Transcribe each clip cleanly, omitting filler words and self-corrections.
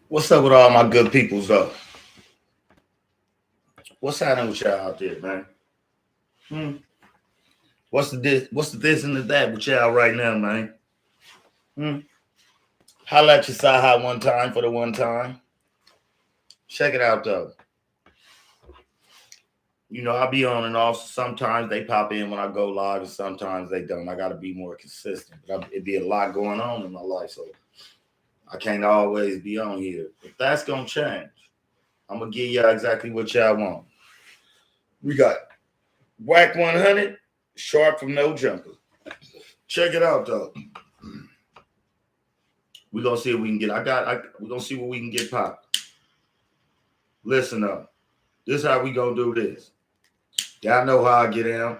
What's up with all my good peoples though? What's happening with y'all out there, man? Hmm? What's the this and the that with y'all right now, man? Hmm? Holla at your side high one time for the one time. Check it out though. I'll be on and off. Sometimes they pop in when I go live, and sometimes they don't. I got to be more consistent. But it'd be a lot going on in my life, so I can't always be on here. But that's gonna change. I'm gonna give y'all exactly what y'all want. We got WACC100, Sharp from No Jumper. Check it out though. We're gonna see if we can get. We're gonna see what we can get popped. Listen up. This is how we gonna do this. Y'all know how I get down.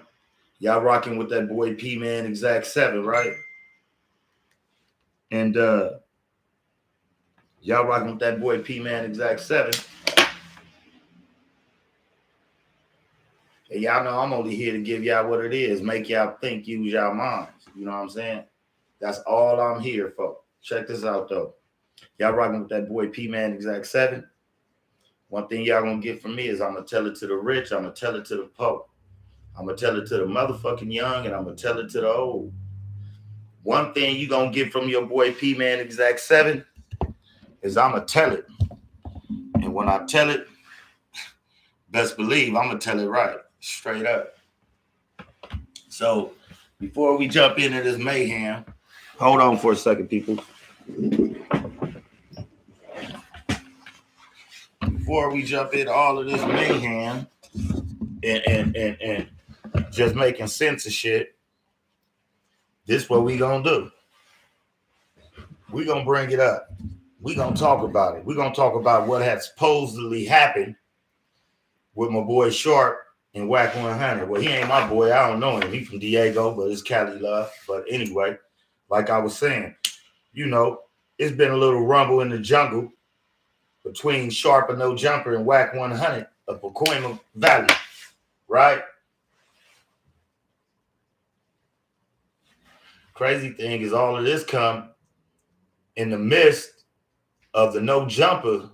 Y'all rocking with that boy P Man Exact 7, right? And y'all rocking with that boy P Man Exact 7. And y'all know I'm only here to give y'all what it is, make y'all think, use y'all minds. You know what I'm saying? That's all I'm here for. Check this out though. Y'all rocking with that boy P Man Exact 7. One thing y'all gonna get from me is I'm gonna tell it to the rich, I'm gonna tell it to the poor. I'm gonna tell it to the motherfucking young, and I'm gonna tell it to the old. One thing you gonna get from your boy P Man Exact 7 is I'm gonna tell it. And when I tell it, best believe I'm gonna tell it right. Straight up. So before we jump into this mayhem, hold on for a second, people. Before we jump into all of this mayhem and just making sense of shit, this is what we gonna do. We gonna bring it up. We gonna talk about it. We gonna talk about what had supposedly happened with my boy Sharp and WACC100. Well, he ain't my boy. I don't know him. He from Diego, but it's Cali love. But anyway, like I was saying, it's been a little rumble in the jungle between Sharp and No Jumper and WACC100 of Pacoima Valley, right? Crazy thing is all of this come in the midst of the No Jumper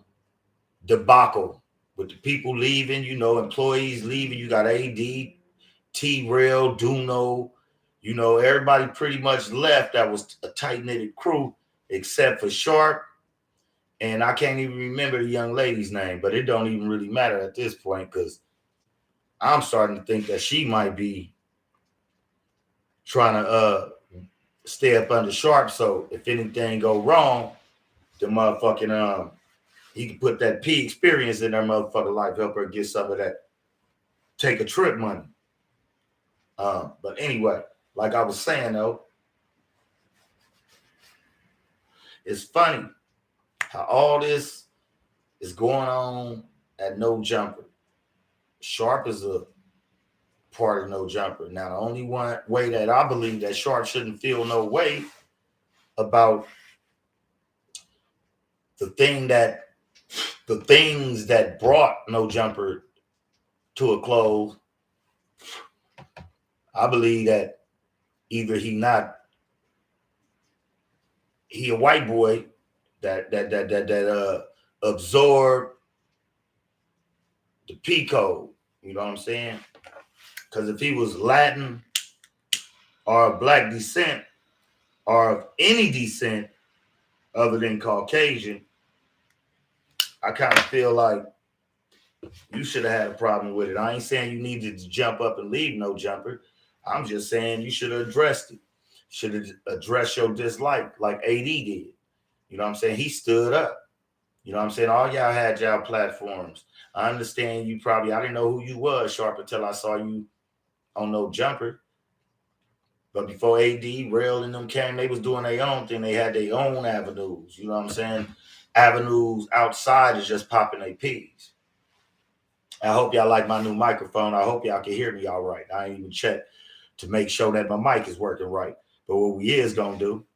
debacle with the people leaving, employees leaving. You got AD, T-Rail, Duno, everybody pretty much left. That was a tight-knitted crew except for Sharp. And I can't even remember the young lady's name, but it don't even really matter at this point because I'm starting to think that she might be trying to stay up under Sharp. So if anything go wrong, the motherfucking he can put that P experience in her motherfucking life, help her get some of that take a trip money. But anyway, like I was saying though, it's funny how all this is going on at No Jumper. Sharp is a part of No Jumper. Now, the only one way that I believe that Sharp shouldn't feel no way about the things that brought No Jumper to a close, I believe that either he a white boy that absorbed the P code. You know what I'm saying? Because if he was Latin or of black descent or of any descent other than Caucasian, I kind of feel like you should have had a problem with it. I ain't saying you needed to jump up and leave No Jumper. I'm just saying you should have addressed it. Should have addressed your dislike like AD did. You know what I'm saying? He stood up. You know what I'm saying? All y'all had y'all platforms. I understand I didn't know who you was, Sharp, until I saw you on No Jumper. But before AD, Rail, and them came, they was doing their own thing. They had their own avenues. You know what I'm saying? Avenues outside is just popping their P's. I hope y'all like my new microphone. I hope y'all can hear me all right. I ain't even checked to make sure that my mic is working right. But what we is going to do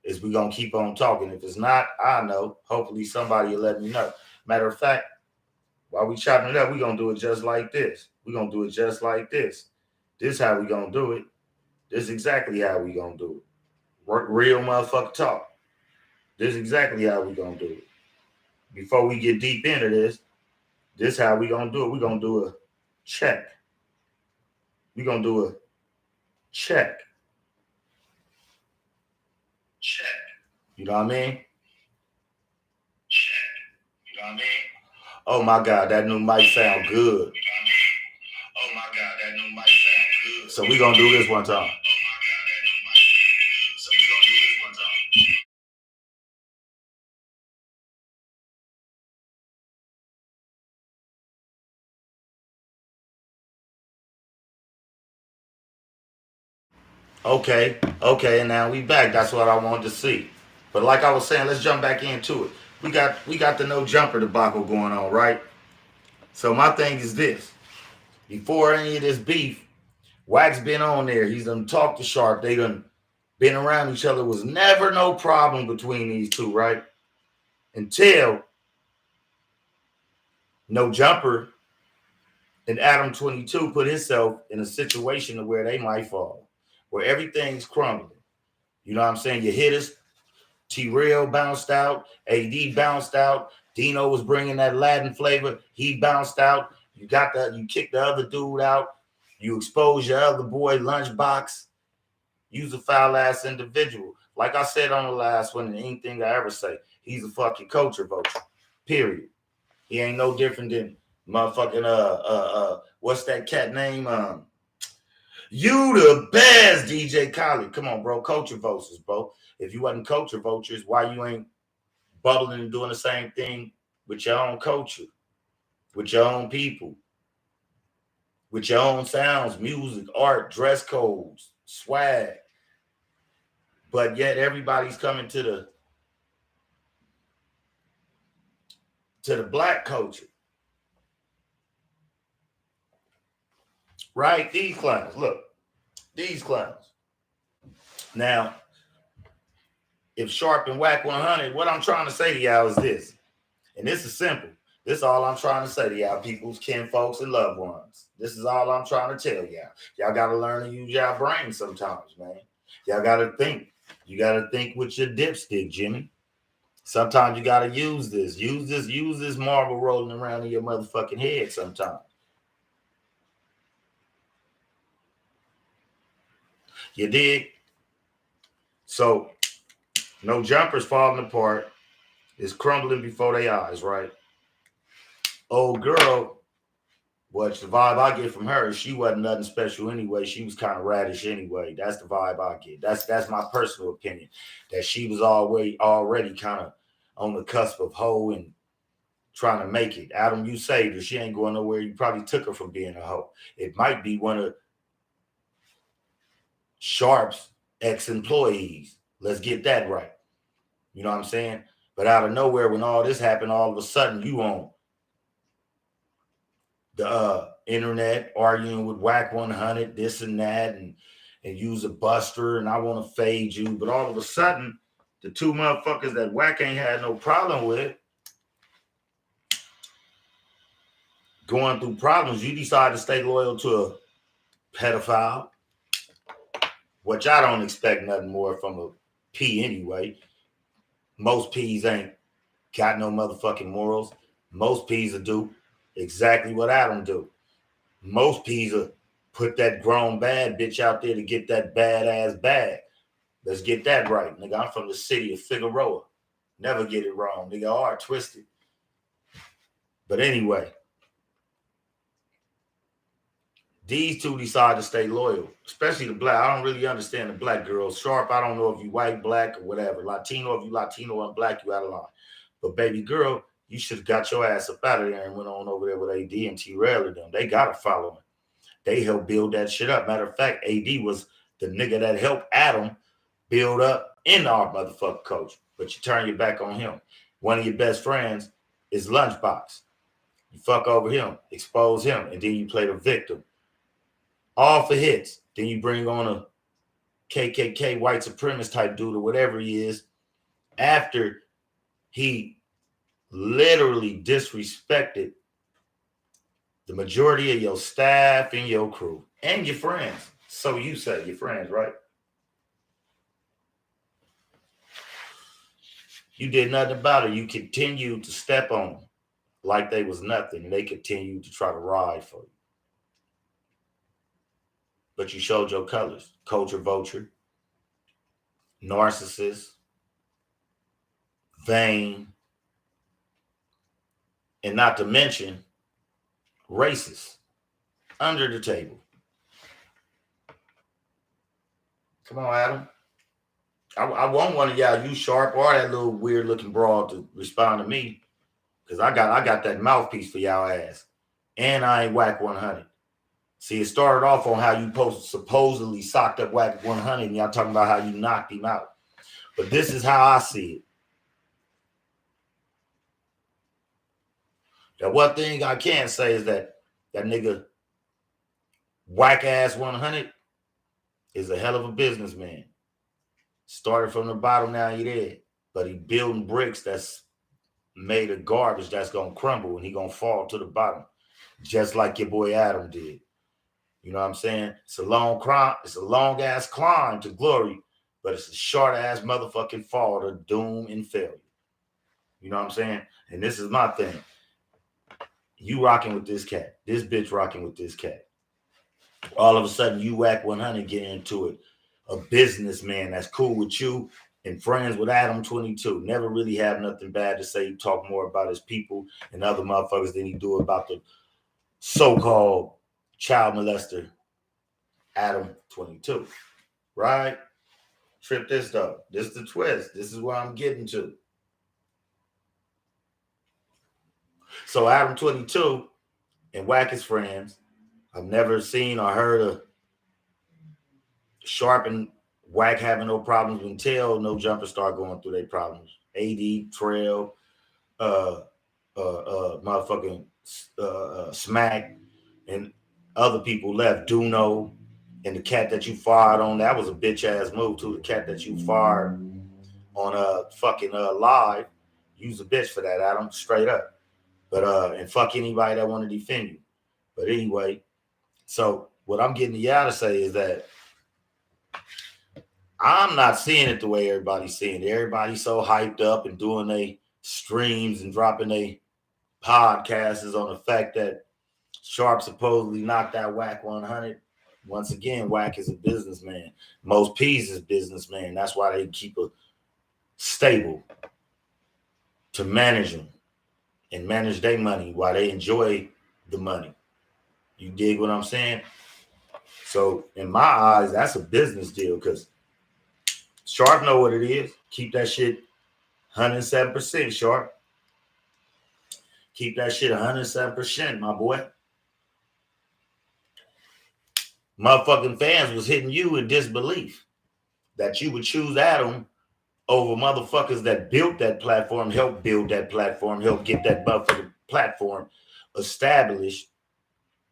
is we going to keep on talking. If it's not, I know. Hopefully somebody will let me know. Matter of fact, while we chopping it up, we're going to do it just like this. We're going to do it just like this. This is how we going to do it. This is exactly how we going to do it. Real motherfucker talk. This is exactly how we going to do it. before we get deep into this how we gonna do it. We're gonna do a check. We're gonna do a check. Check. You know what I mean? Check. You know what I mean? Oh my God, that new mic sound good. You know what I mean? Oh my God, that new mic sound good. So we're gonna do this one time. Okay, and now we back. That's what I wanted to see. But like I was saying, let's jump back into it. We got the no jumper debacle going on, right? So my thing is this: before any of this beef, WAC's been on there. He's done talked to Sharp. They done been around each other. Was never no problem between these two, right? Until No Jumper and Adam 22 put himself in a situation where they might fall, where everything's crumbling. You know what I'm saying? Your hitters, T-Rail bounced out, AD bounced out, Dino was bringing that Latin flavor, he bounced out. You kicked the other dude out, you exposed your other boy Lunchbox. You's a foul ass individual. Like I said on the last one, and anything I ever say, he's a fucking culture vulture. Period. He ain't no different than motherfucking what's that cat name? You the best, DJ Khaled. Come on, bro. Culture vultures, bro. If you wasn't culture vultures, why you ain't bubbling and doing the same thing with your own culture, with your own people, with your own sounds, music, art, dress codes, swag? But yet everybody's coming to the black culture. Right? These clowns. Look, these clowns. Now, if Sharp and WACC100, what I'm trying to say to y'all is this, and this is simple. This is all I'm trying to say to y'all, people's kin folks and loved ones. This is all I'm trying to tell y'all. Y'all got to learn to use y'all brain sometimes, man. Y'all got to think. You got to think with your dipstick, Jimmy. Sometimes you got to use this. Use this marble rolling around in your motherfucking head sometimes. You dig? So, No Jumper's falling apart. It's crumbling before their eyes, right? Old girl, what the vibe I get from her is she wasn't nothing special anyway. She was kind of radish anyway. That's the vibe I get. That's my personal opinion. That she was already kind of on the cusp of hoe and trying to make it. Adam, you saved her. She ain't going nowhere. You probably took her from being a hoe. It might be one of Sharp's ex-employees. Let's get that right. You know what I'm saying? But out of nowhere, when all this happened, all of a sudden you on the internet arguing with WACC100, this and that, and use a buster, and I want to fade you. But all of a sudden, the two motherfuckers that WACC ain't had no problem with going through problems, you decide to stay loyal to a pedophile, which I don't expect nothing more from a P anyway. Most P's ain't got no motherfucking morals. Most P's will do exactly what Adam do. Most P's will put that grown bad bitch out there to get that badass bag. Let's get that right, nigga. I'm from the city of Figueroa. Never get it wrong, nigga. Art twisted. But anyway, these two decide to stay loyal, especially the black. I don't really understand the black girls. Sharp, I don't know if you white, black, or whatever. Latino, if you Latino and black, you out of line. But baby girl, you should have got your ass up out of there and went on over there with AD and T-Rail and them. They got a following. They helped build that shit up. Matter of fact, AD was the nigga that helped Adam build up in our motherfucking coach. But you turn your back on him. One of your best friends is Lunchbox. You fuck over him, expose him, and then you play the victim. All for hits. Then you bring on a KKK white supremacist type dude or whatever he is after he literally disrespected the majority of your staff and your crew and your friends. So you say your friends, right? You did nothing about it. You continued to step on them like they was nothing. And they continued to try to ride for you. But you showed your colors. Culture vulture, narcissist, vain, and not to mention racist. Under the table. Come on, Adam. I want one of y'all, you Sharp or that little weird looking broad, to respond to me. Because I got that mouthpiece for y'all ass. And I ain't WACC100. See, it started off on how you supposedly socked up WACC100 and y'all talking about how you knocked him out. But this is how I see it. The one thing I can say is that nigga whack ass 100 is a hell of a businessman. Started from the bottom, now he there. But he building bricks that's made of garbage that's gonna crumble and he gonna fall to the bottom. Just like your boy Adam did. You know what I'm saying? It's a long climb, it's a long ass climb to glory, but it's a short ass motherfucking fall to doom and failure. You know what I'm saying? And this is my thing. You rocking with this cat. This bitch rocking with this cat. All of a sudden, you WACC100 get into it. A businessman that's cool with you and friends with Adam 22. Never really have nothing bad to say. Talk more about his people and other motherfuckers than he do about the so-called child molester Adam 22. Right? Trip this though. This is the twist. This is where I'm getting to. So Adam 22 and Wack his friends. I've never seen or heard of Sharp and Wack having no problems until No Jumper start going through their problems. AD, Trail, motherfucking Smack, and other people left. Duno and the cat that you fired on. That was a bitch ass move too. The cat that you fired on fucking live. Use a bitch for that, Adam. Straight up. But and fuck anybody that want to defend you. But anyway, so what I'm getting y'all to say is that I'm not seeing it the way everybody's seeing it. Everybody's so hyped up and doing their streams and dropping their podcasts on the fact that Sharp supposedly knocked out WACC100. Once again, Wack is a businessman. Most P's is businessman. That's why they keep a stable to manage them and manage their money while they enjoy the money. You dig what I'm saying? So in my eyes, that's a business deal because Sharp know what it is. Keep that shit 107%, Sharp. Keep that shit 107%, my boy. Motherfucking fans was hitting you in disbelief that you would choose Adam over motherfuckers that built that platform, helped build that platform, helped get that motherfucking platform established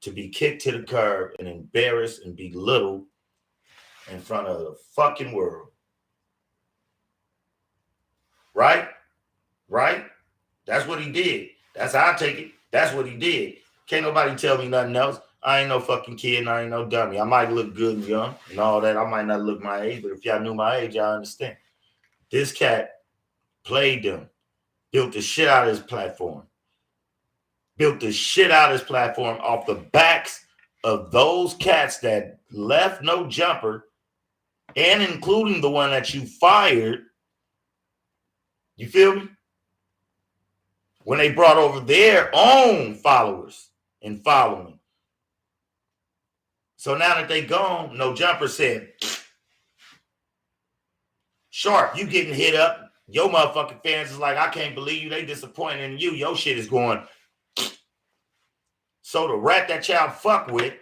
to be kicked to the curb and embarrassed and belittled in front of the fucking world. Right? Right? That's what he did. That's how I take it. That's what he did. Can't nobody tell me nothing else. I ain't no fucking kid and I ain't no dummy. I might look good and young and all that. I might not look my age, but if y'all knew my age, y'all understand. This cat played them, built the shit out of his platform. Built the shit out of his platform off the backs of those cats that left No Jumper, and including the one that you fired. You feel me? When they brought over their own followers and following. So now that they gone, No Jumper said, Sharp, you getting hit up. Your motherfucking fans is like, I can't believe you. They disappointed in you. Your shit is going. So the rat that y'all fuck with,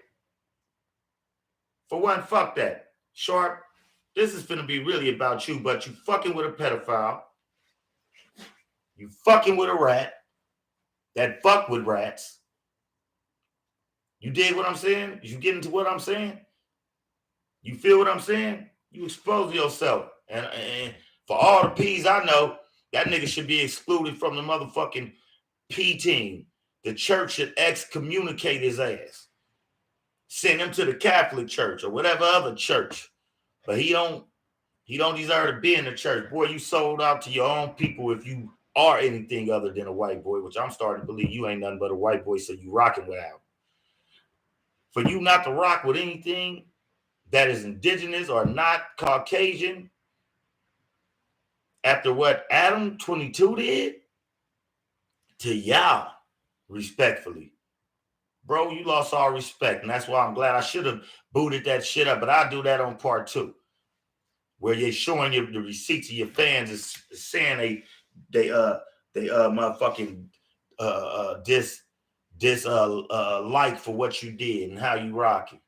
for one, fuck that. Sharp, this is finna be really about you, but you fucking with a pedophile. You fucking with a rat that fuck with rats. You dig what I'm saying? You get into what I'm saying? You feel what I'm saying? You expose yourself. And for all the P's I know, that nigga should be excluded from the motherfucking P team. The church should excommunicate his ass. Send him to the Catholic Church or whatever other church. But he don't He don't deserve to be in the church. Boy, you sold out to your own people if you are anything other than a white boy, which I'm starting to believe you ain't nothing but a white boy, so you rocking with Adam. For you not to rock with anything that is indigenous or not Caucasian, after what Adam 22 did to y'all, respectfully, bro, you lost all respect. And that's why I'm glad I should have booted that shit up, but I'll do that on part 2. Where you're showing you the receipts of your fans is saying they motherfucking like for what you did and how you rock it.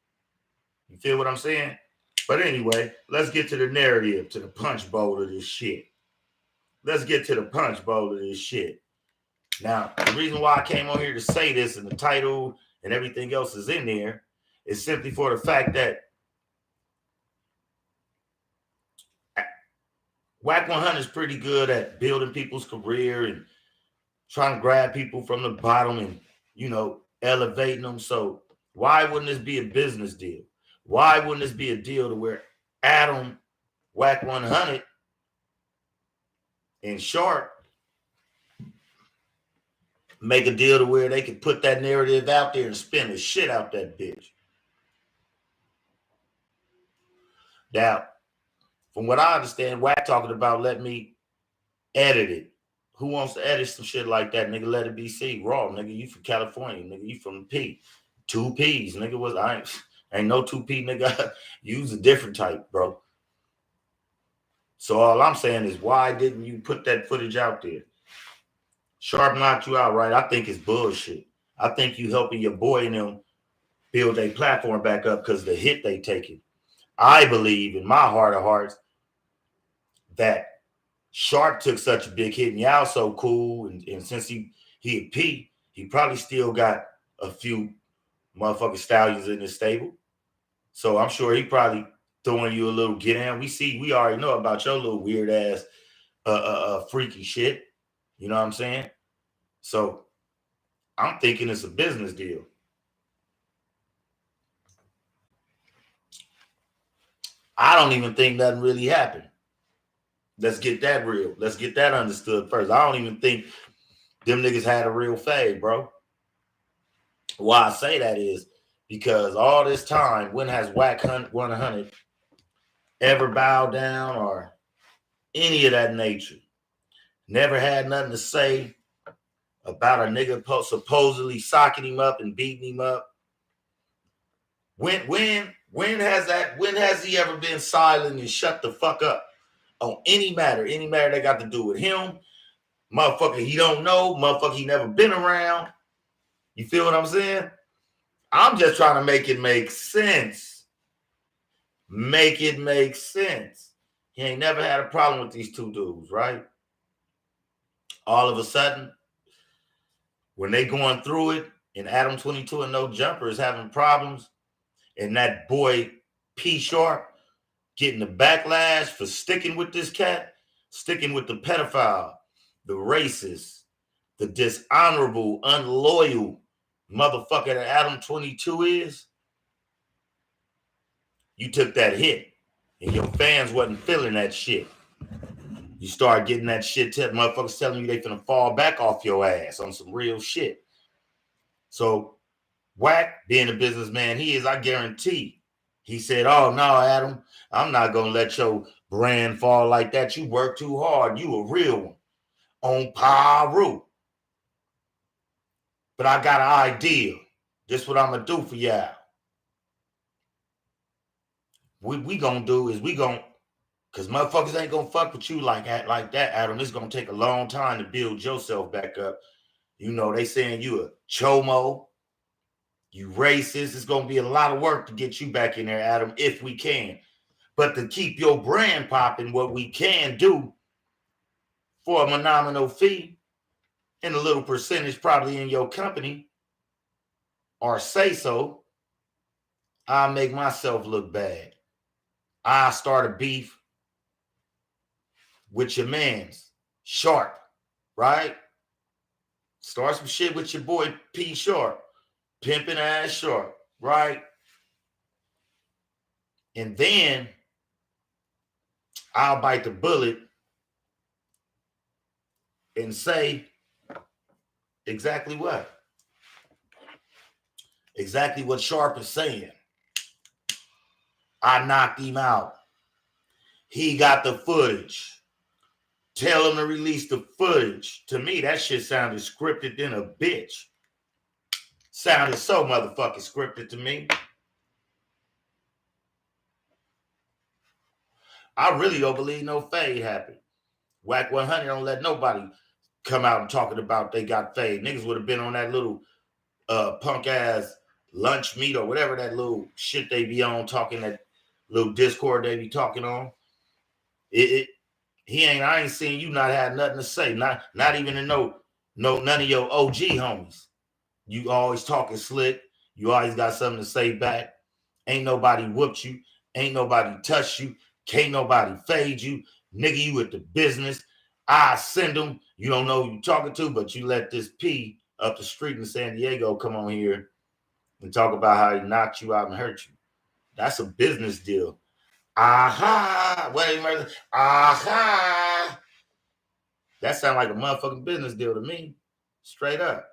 You feel what I'm saying? But anyway, let's get to the narrative, to the punch bowl of this shit. Let's get to the punch bowl of this shit. Now, the reason why I came on here to say this and the title and everything else is in there is simply for the fact that WACC100 is pretty good at building people's career and trying to grab people from the bottom and, you know, elevating them. So why wouldn't this be a business deal? Why wouldn't this be a deal to where Adam, WACC100, and Sharp make a deal to where they can put that narrative out there and spin the shit out that bitch? Now, from what I understand, WACC talking about let me edit it. Who wants to edit some shit like that, nigga? Let it be C. Raw, nigga. You from California, nigga. You from P. 2 P's, nigga. Ain't no 2P, nigga. Use a different type, bro. So all I'm saying is, why didn't you put that footage out there? Sharp knocked you out, right? I think it's bullshit. I think you helping your boy and them build a platform back up because the hit they taking. I believe in my heart of hearts that Sharp took such a big hit and y'all so cool. And since he a P, he probably still got a few motherfucking stallions in his stable. So I'm sure he probably throwing you a little get in. We already know about your little weird ass freaky shit. You know what I'm saying? So I'm thinking it's a business deal. I don't even think nothing really happened. Let's get that real. Let's get that understood first. I don't even think them niggas had a real fade, bro. Why I say that is because all this time, when has WACC100 ever bowed down or any of that nature? Never had nothing to say about a nigga supposedly socking him up and beating him up. When has he ever been silent and shut the fuck up on any matter that got to do with him? Motherfucker he don't know, motherfucker he never been around. You feel what I'm saying? I'm just trying to make it make sense. Make it make sense. He ain't never had a problem with these two dudes, right? All of a sudden, when they going through it, and Adam 22 and NOJUMPER is having problems, and that boy P Sharp getting the backlash for sticking with this cat, sticking with the pedophile, the racist, the dishonorable, unloyal motherfucker that Adam 22 is, you took that hit, and your fans wasn't feeling that shit. You start getting that shit, motherfuckers telling you they finna fall back off your ass on some real shit. So WACC, being a businessman he is, I guarantee, he said, oh, no, Adam, I'm not going to let your brand fall like that. You work too hard. You a real one. On Paru. But I got an idea. This what I'm going to do for y'all. What we going to do is because motherfuckers ain't going to fuck with you like that, Adam. It's going to take a long time to build yourself back up. You know, they saying you a chomo. You racist. It's going to be a lot of work to get you back in there, Adam, if we can. But to keep your brand popping, what we can do for a nominal fee and a little percentage probably in your company or say so, I'll make myself look bad. I'll start a beef with your mans, Sharp, right? Start some shit with your boy P Sharp, pimping ass Sharp, right? And then I'll bite the bullet and say exactly what? Exactly what Sharp is saying. I knocked him out. He got the footage. Tell him to release the footage. To me, that shit sounded scripted than a bitch. Sounded so motherfucking scripted to me. I really don't believe no fade happened. WACC100 don't let nobody come out and talking about they got fade. Niggas would have been on that little punk ass lunch meet or whatever that little shit they be on, talking that little Discord they be talking on. I ain't seen you not have nothing to say. Not even to know none of your OG homies. You always talking slick. You always got something to say back. Ain't nobody whooped you. Ain't nobody touched you. Can't nobody fade you. Nigga, you with the business. I send them. You don't know who you talking to, but you let this P up the street in San Diego come on here and talk about how he knocked you out and hurt you. That's a business deal. Aha. Wait a minute. Aha. That sound like a motherfucking business deal to me. Straight up.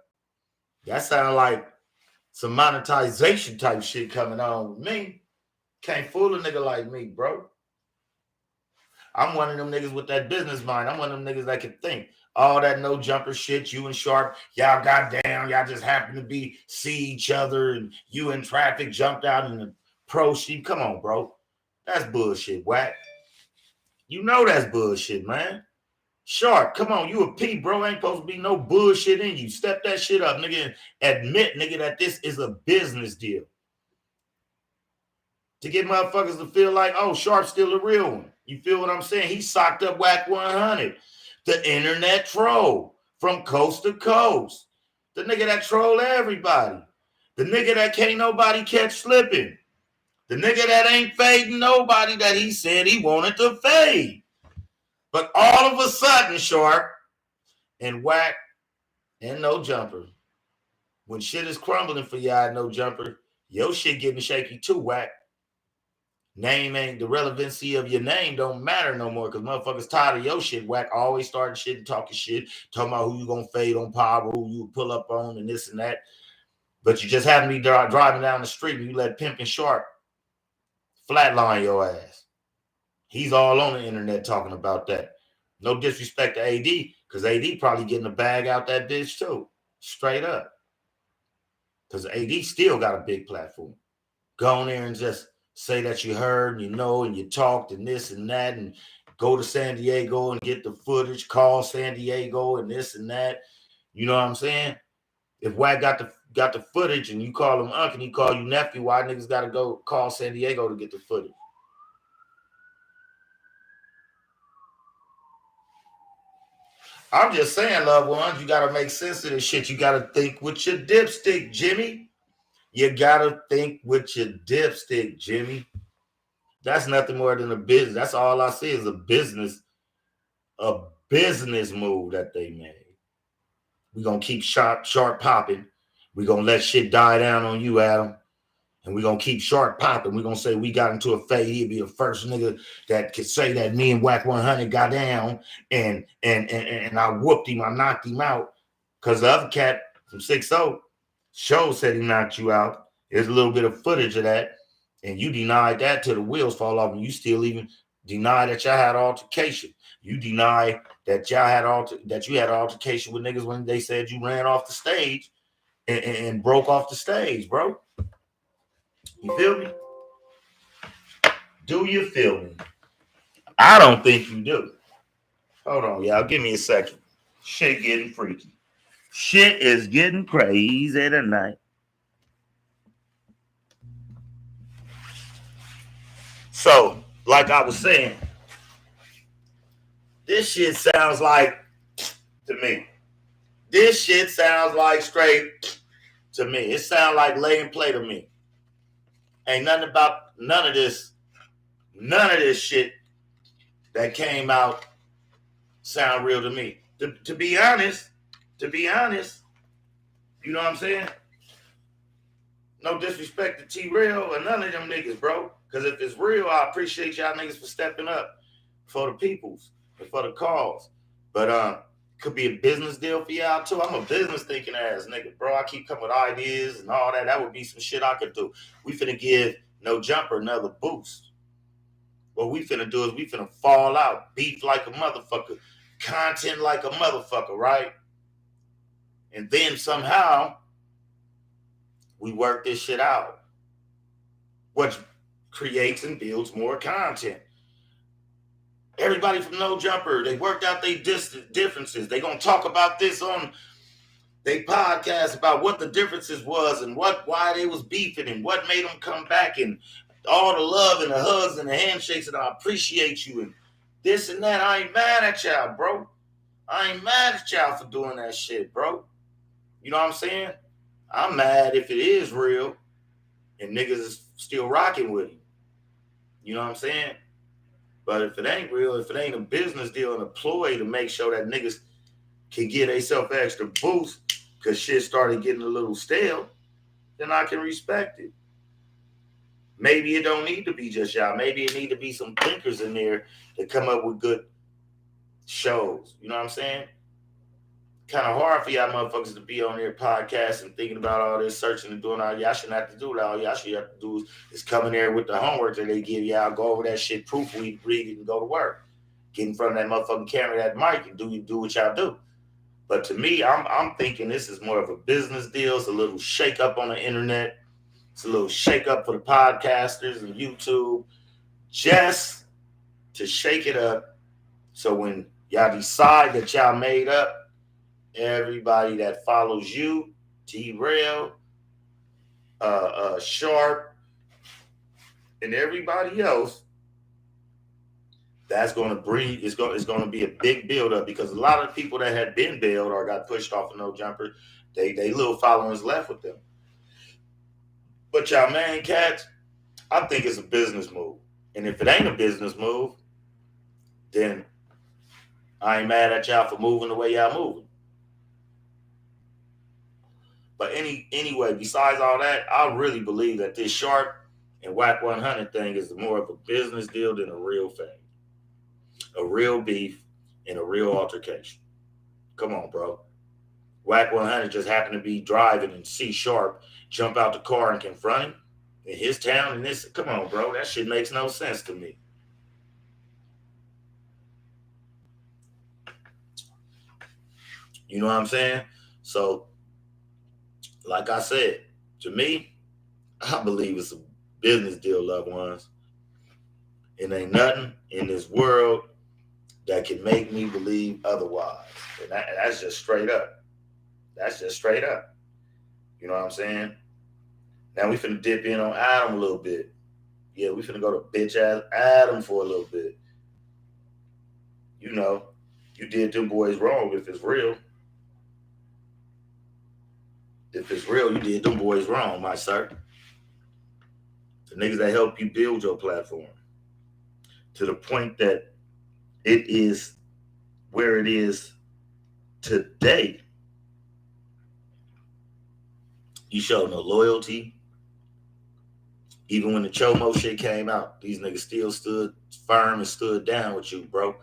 That sound like some monetization type shit coming on with me. Can't fool a nigga like me, bro. I'm one of them niggas with that business mind. I'm one of them niggas that can think. All that no jumper shit, you and Sharp, y'all got down. Y'all just happened to see each other, and you in traffic jumped out in the pro sheep. Come on, bro. That's bullshit, whack. You know that's bullshit, man. Sharp, come on, you a P, bro. Ain't supposed to be no bullshit in you. Step that shit up, nigga, and admit, nigga, that this is a business deal. To get motherfuckers to feel like, oh, Sharp's still a real one. You feel what I'm saying? He socked up WACC100, the internet troll from coast to coast. The nigga that troll everybody. The nigga that can't nobody catch slipping. The nigga that ain't fading nobody that he said he wanted to fade. But all of a sudden, Sharp and WACC and No Jumper, when shit is crumbling for y'all, No Jumper, your shit getting shaky too, WACC. Name ain't the relevancy of your name don't matter no more because motherfuckers tired of your shit. WACC always starting shit and talking about who you gonna fade on power, who you pull up on, and this and that. But you just happen to be driving down the street and you let Pimp and Sharp flatline your ass. He's all on the internet talking about that. No disrespect to AD, because AD probably getting a bag out that bitch too. Straight up. Because AD still got a big platform. Go on there and just say that you heard and you know and you talked and this and that, and go to San Diego and get the footage, call San Diego and this and that. You know what I'm saying? If WACC got the footage and you call him uncle and he call you nephew, why niggas got to go call San Diego to get the footage? I'm just saying, loved ones, you got to make sense of this shit. You got to think with your dipstick, Jimmy. You got to think with your dipstick, Jimmy. That's nothing more than a business. That's all I see is a business move that they made. We're going to keep sharp popping. We're going to let shit die down on you, Adam. And we're going to keep Sharp popping. We're going to say we got into a fade. He'll be the first nigga that could say that me and WACC100 got down and I whooped him. I knocked him out. Because the other cat from 6-0 show said he knocked you out. There's a little bit of footage of that. And you denied that till the wheels fall off. And you still even deny that y'all had altercation. You deny that y'all had altercation with niggas when they said you ran off the stage and broke off the stage, bro. You feel me? Do you feel me? I don't think you do. Hold on, y'all. Give me a second. Shit getting freaky. Shit is getting crazy tonight. So, like I was saying, this shit sounds like, to me, this shit sounds like straight to me. It sounds like lay and play to me. Ain't nothing about none of this shit that came out sound real to me. To be honest, you know what I'm saying? No disrespect to T-Real or none of them niggas, bro. Because if it's real, I appreciate y'all niggas for stepping up for the peoples and for the cause. But could be a business deal for y'all too. I'm a business thinking ass nigga, bro. I keep coming with ideas and all that. That would be some shit I could do. We finna give No Jumper another boost. What we finna do is we finna fall out, beef like a motherfucker, content like a motherfucker, right? And then somehow we work this shit out, which creates and builds more content. Everybody from No Jumper, they worked out their differences. They gonna talk about this on they podcast about what the differences was and why they was beefing and what made them come back and all the love and the hugs and the handshakes and I appreciate you and this and that. I ain't mad at y'all, bro. I ain't mad at y'all for doing that shit, bro. You know what I'm saying? I'm mad if it is real and niggas is still rocking with him. You know what I'm saying? But if it ain't real, if it ain't a business deal and a ploy to make sure that niggas can get themselves extra boost because shit started getting a little stale, then I can respect it. Maybe it don't need to be just y'all. Maybe it need to be some thinkers in there that come up with good shows. You know what I'm saying? Kind of hard for y'all motherfuckers to be on their podcast and thinking about all this, searching and doing all. Y'all shouldn't have to do that. All y'all should have to do is come in there with the homework that they give y'all, go over that shit, proofread, read it, and go to work. Get in front of that motherfucking camera, that mic, and do what y'all do. But to me, I'm thinking this is more of a business deal. It's a little shake up on the internet. It's a little shake up for the podcasters and YouTube, just to shake it up. So when y'all decide that y'all made up, everybody that follows you, T-Rail, Sharp, and everybody else, that's going to breed. It's going to be a big build up because a lot of people that had been bailed or got pushed off of No Jumper, they little followers left with them. But y'all main cats, I think it's a business move. And if it ain't a business move, then I ain't mad at y'all for moving the way y'all moving. But anyway, besides all that, I really believe that this Sharp and WACC100 thing is more of a business deal than a real thing. A real beef and a real altercation. Come on, bro. WACC100 just happened to be driving and see Sharp jump out the car and confront him in his town. And this, come on, bro. That shit makes no sense to me. You know what I'm saying? So, like I said, to me, I believe it's a business deal, loved ones. It ain't nothing in this world that can make me believe otherwise. And that's just straight up. That's just straight up. You know what I'm saying? Now we finna dip in on Adam a little bit. Yeah, we finna go to bitch ass Adam for a little bit. You know, you did them boys wrong if it's real. If it's real, you did them boys wrong, my sir. The niggas that help you build your platform to the point that it is where it is today. You showed no loyalty. Even when the Chomo shit came out, these niggas still stood firm and stood down with you, bro.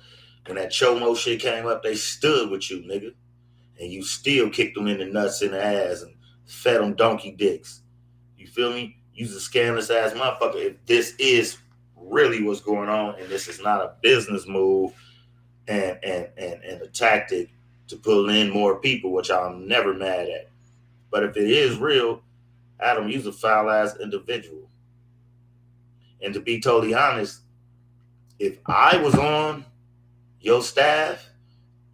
When that Chomo shit came up, they stood with you, nigga. And you still kicked them in the nuts and the ass and fed them donkey dicks. You feel me? You's a scandalous ass motherfucker. If this is really what's going on and this is not a business move and a tactic to pull in more people, which I'm never mad at. But if it is real, Adam, you's a foul ass individual. And to be totally honest, if I was on your staff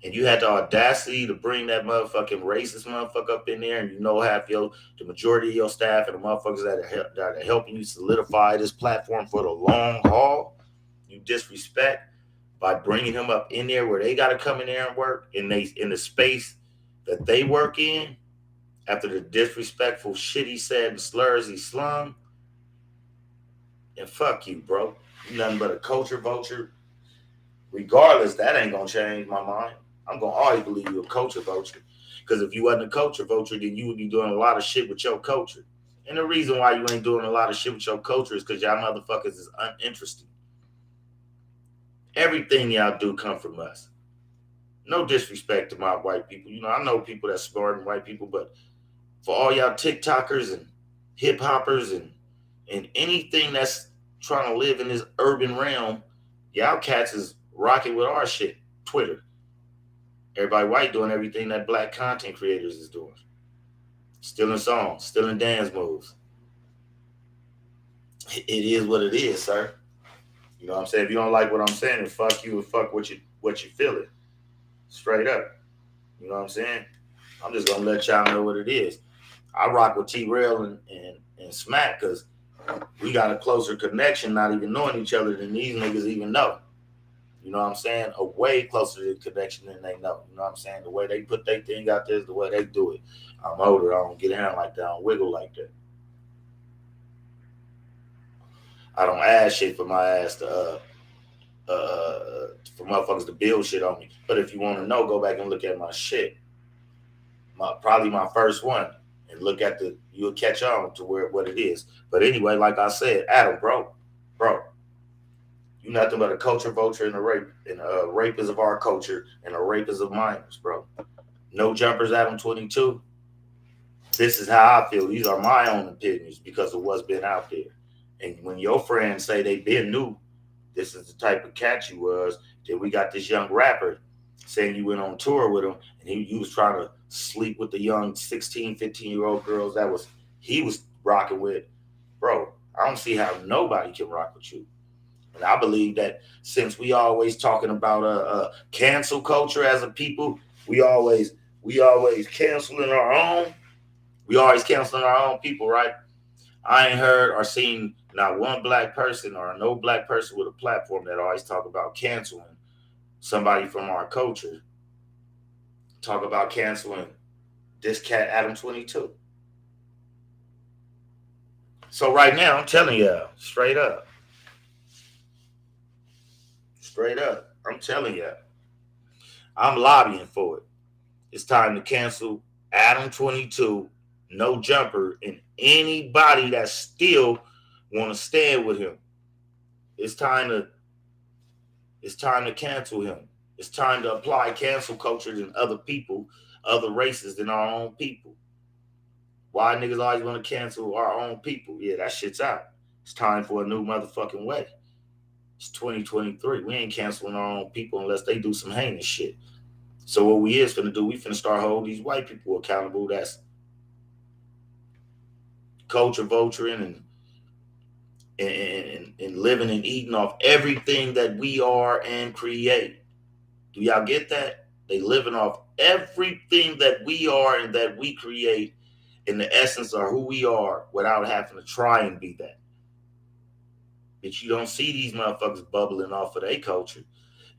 and you had the audacity to bring that motherfucking racist motherfucker up in there, and you know the majority of your staff and the motherfuckers that are helping you solidify this platform for the long haul, you disrespect by bringing him up in there where they got to come in there and work in the space that they work in after the disrespectful shit he said and slurs he slung. And fuck you, bro. You nothing but a culture vulture. Regardless, that ain't gonna change my mind. I'm gonna always believe you a culture vulture. Because if you wasn't a culture vulture, then you would be doing a lot of shit with your culture. And the reason why you ain't doing a lot of shit with your culture is because y'all motherfuckers is uninterested. Everything y'all do come from us. No disrespect to my white people. You know, I know people that's smarter than white people, but for all y'all TikTokers and hip hoppers and anything that's trying to live in this urban realm, y'all cats is rocking with our shit. Twitter. Everybody white doing everything that black content creators is doing. Stealing songs, stealing dance moves. It is what it is, sir. You know what I'm saying? If you don't like what I'm saying, then fuck you and fuck what you feel it. Straight up. You know what I'm saying? I'm just gonna let y'all know what it is. I rock with T-Rail and Smack because we got a closer connection, not even knowing each other than these niggas even know. You know what I'm saying? A way closer to connection than they know. You know what I'm saying? The way they put their thing out there is the way they do it. I'm older. I don't get around like that. I don't wiggle like that. I don't ask shit for my ass to for motherfuckers to build shit on me. But if you want to know, go back and look at my shit. Probably my first one, and look at you'll catch on to what it is. But anyway, like I said, Adam, bro, you nothing but a culture vulture and a rapist of our culture and a rapist of minors, bro. No jumpers, Adam 22. This is how I feel. These are my own opinions because of what's been out there. And when your friends say they been new, this is the type of cat you was. Then we got this young rapper saying you went on tour with him and he was trying to sleep with the young 16, 15-year-old girls he was rocking with. Bro, I don't see how nobody can rock with you. And I believe that since we always talking about cancel culture as a people, we always canceling our own. We always canceling our own people, right? I ain't heard or seen not one black person or no black person with a platform that always talk about canceling somebody from our culture. Talk about canceling this cat Adam 22. So right now, I'm telling y'all, straight up, I'm telling y'all, I'm lobbying for it. It's time to cancel Adam 22, No Jumper, and anybody that still want to stand with him. It's time to cancel him. It's time to apply cancel culture to other people, other races than our own people. Why niggas always want to cancel our own people? Yeah, that shit's out. It's time for a new motherfucking way. It's 2023. We ain't canceling our own people unless they do some heinous shit. So what we is finna do, we finna start holding these white people accountable. That's culture vulturing and living and eating off everything that we are and create. Do y'all get that? They living off everything that we are and that we create in the essence of who we are without having to try and be that. But you don't see these motherfuckers bubbling off of their culture.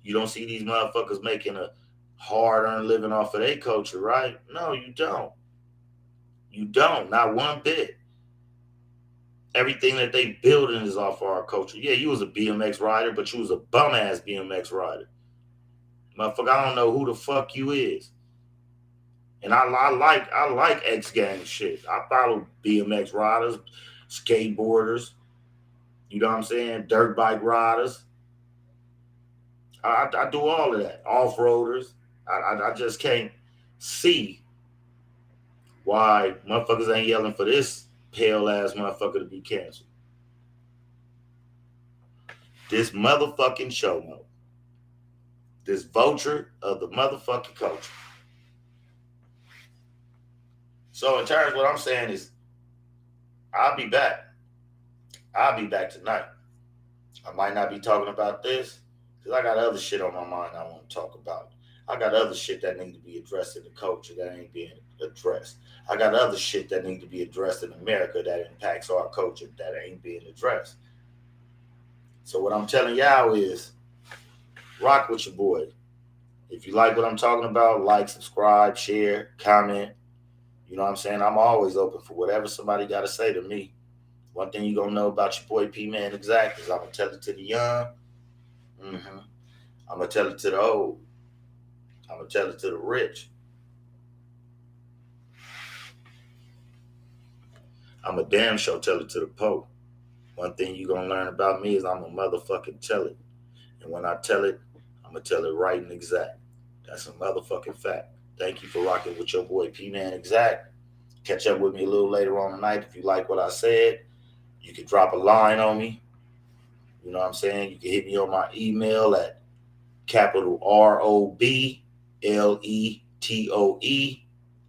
You don't see these motherfuckers making a hard-earned living off of their culture, right? No, you don't. You don't. Not one bit. Everything that they building is off of our culture. Yeah, you was a BMX rider, but you was a bum-ass BMX rider. Motherfucker, I don't know who the fuck you is. And I like X gang shit. I follow BMX riders, skateboarders, you know what I'm saying? Dirt bike riders. I do all of that. Off-roaders. I just can't see why motherfuckers ain't yelling for this pale ass motherfucker to be canceled. This motherfucking show note. This vulture of the motherfucking culture. So in terms, what I'm saying is, I'll be back. I'll be back tonight. I might not be talking about this because I got other shit on my mind I want to talk about. I got other shit that need to be addressed in the culture that ain't being addressed. I got other shit that need to be addressed in America that impacts our culture that ain't being addressed. So what I'm telling y'all is, rock with your boy. If you like what I'm talking about, like, subscribe, share, comment. You know what I'm saying? I'm always open for whatever somebody got to say to me. One thing you going to know about your boy P-Man Exact is I'm going to tell it to the young. I'm going to tell it to the old. I'm going to tell it to the rich. I'm a damn sure tell it to the Pope. One thing you going to learn about me is I'm a motherfucking tell it. And when I tell it, I'm going to tell it right and exact. That's a motherfucking fact. Thank you for rocking with your boy P-Man Exact. Catch up with me a little later on tonight. If you like what I said, you can drop a line on me. You know what I'm saying? You can hit me on my email at capital ROBLETOE,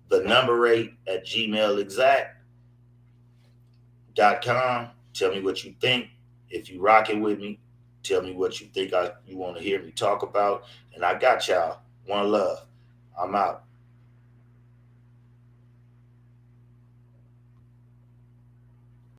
the number 8 at gmailexact.com. Tell me what you think. If you rocking with me, tell me what you think you want to hear me talk about. And I got y'all. One love. I'm out.